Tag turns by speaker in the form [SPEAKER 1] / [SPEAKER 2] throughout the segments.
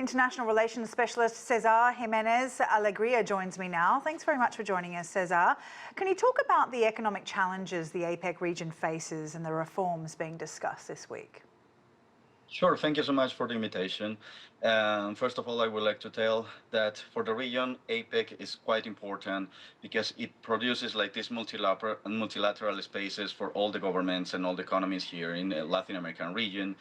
[SPEAKER 1] International Relations Specialist Cesar Jimenez Algeria joins me now. Thanks very much for joining us, Cesar. Can you talk about the economic challenges the APEC region faces and the reforms being discussed this week?
[SPEAKER 2] Sure, thank you so much for the invitation. First of all, I would like to tell that for the region, APEC is quite important because it produces like these multilateral spaces for all the governments and all the economies here in the Latin American region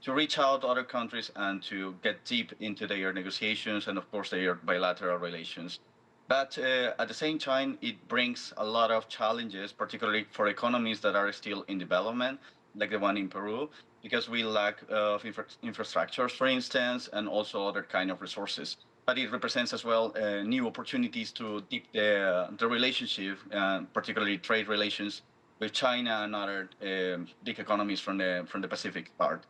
[SPEAKER 2] to reach out to other countries and to get deep into their negotiations and, of course, their bilateral relations. But at the same time, it brings a lot of challenges, particularly for economies that are still in development, like the one in Peru, because we lack of infrastructures, for instance, and also other kind of resources. But it represents as well new opportunities to deep the relationship, particularly trade relations with China and other big economies from the Pacific part.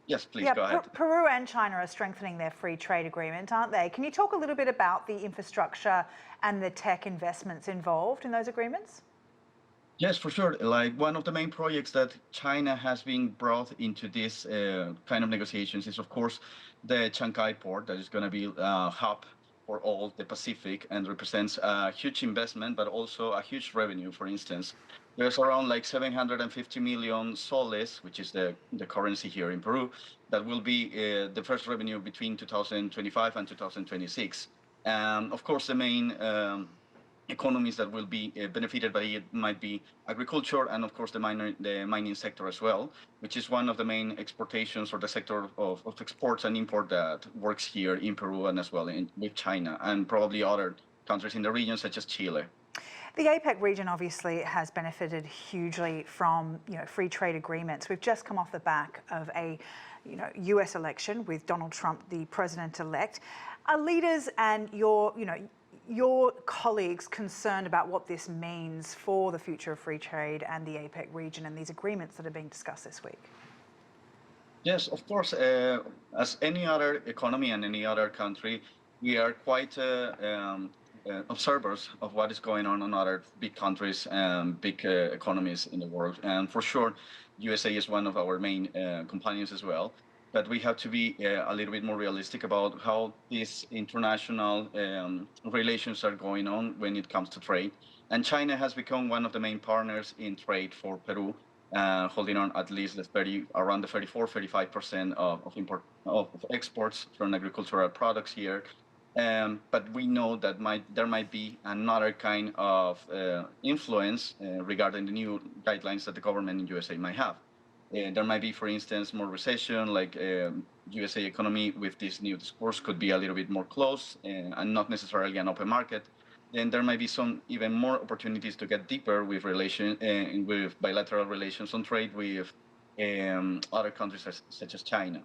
[SPEAKER 2] Yes, please go ahead.
[SPEAKER 1] Peru and China are strengthening their free trade agreement, aren't they? Can you talk a little bit about the infrastructure and the tech investments involved in those agreements?
[SPEAKER 2] Yes, for sure. Like one of the main projects that China has been brought into this kind of negotiations is, of course, the Shanghai port that is going to be a hub for all the Pacific and represents a huge investment, but also a huge revenue. For instance, there's around like 750 million soles, which is the currency here in Peru, that will be the first revenue between 2025 and 2026. Of course, the main economies that will be benefited by it might be agriculture and, of course, the mining sector as well, which is one of the main exportations or the sector of exports and import that works here in Peru and as well with China and probably other countries in the region, such as Chile.
[SPEAKER 1] The APEC region obviously has benefited hugely from free trade agreements. We've just come off the back of a US election with Donald Trump, the president-elect. Are leaders and your colleagues concerned about what this means for the future of free trade and the APEC region and these agreements that are being discussed this week?
[SPEAKER 2] Yes, of course. As any other economy and any other country, we are quite observers of what is going on in other big countries and big economies in the world. And for sure, USA is one of our main companions as well. But we have to be a little bit more realistic about how these international relations are going on when it comes to trade. And China has become one of the main partners in trade for Peru, holding on at least around the 34-35% of exports from agricultural products here. But we know that there might be another kind of influence regarding the new guidelines that the government in USA might have. There might be, for instance, more recession, like USA economy with this new discourse could be a little bit more closed and not necessarily an open market. Then there might be some even more opportunities to get deeper with with bilateral relations on trade with other countries such as China.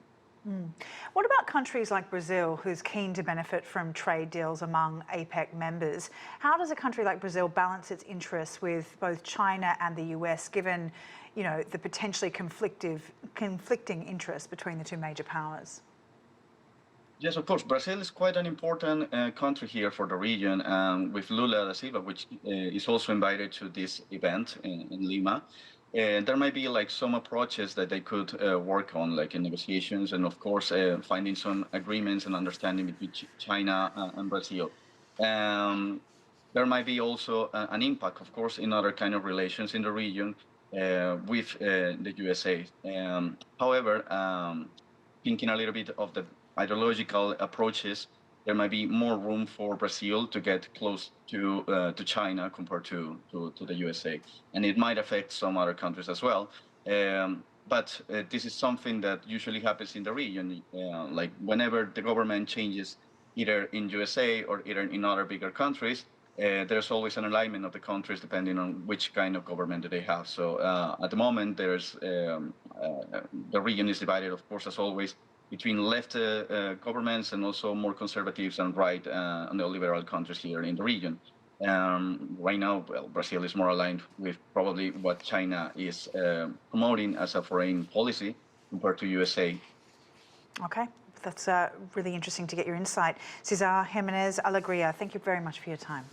[SPEAKER 1] What about countries like Brazil, who's keen to benefit from trade deals among APEC members? How does a country like Brazil balance its interests with both China and the US, given the potentially conflicting interests between the two major powers?
[SPEAKER 2] Yes, of course. Brazil is quite an important country here for the region, with Lula da Silva, which is also invited to this event in Lima. There might be like some approaches that they could work on, like in negotiations, and of course finding some agreements and understanding between China and Brazil. There might be also an impact, of course, in other kind of relations in the region with the USA. However, thinking a little bit of the ideological approaches, there might be more room for Brazil to get close to China compared to the USA. And it might affect some other countries as well. But this is something that usually happens in the region. Like whenever the government changes either in USA or either in other bigger countries, there's always an alignment of the countries depending on which kind of government they have. So at the moment, the region is divided, of course, as always, between left governments and also more conservatives and right and neoliberal countries here in the region. Right now, well, Brazil is more aligned with probably what China is promoting as a foreign policy compared to USA.
[SPEAKER 1] Okay, that's really interesting to get your insight. Cesar Jimenez Algeria, thank you very much for your time.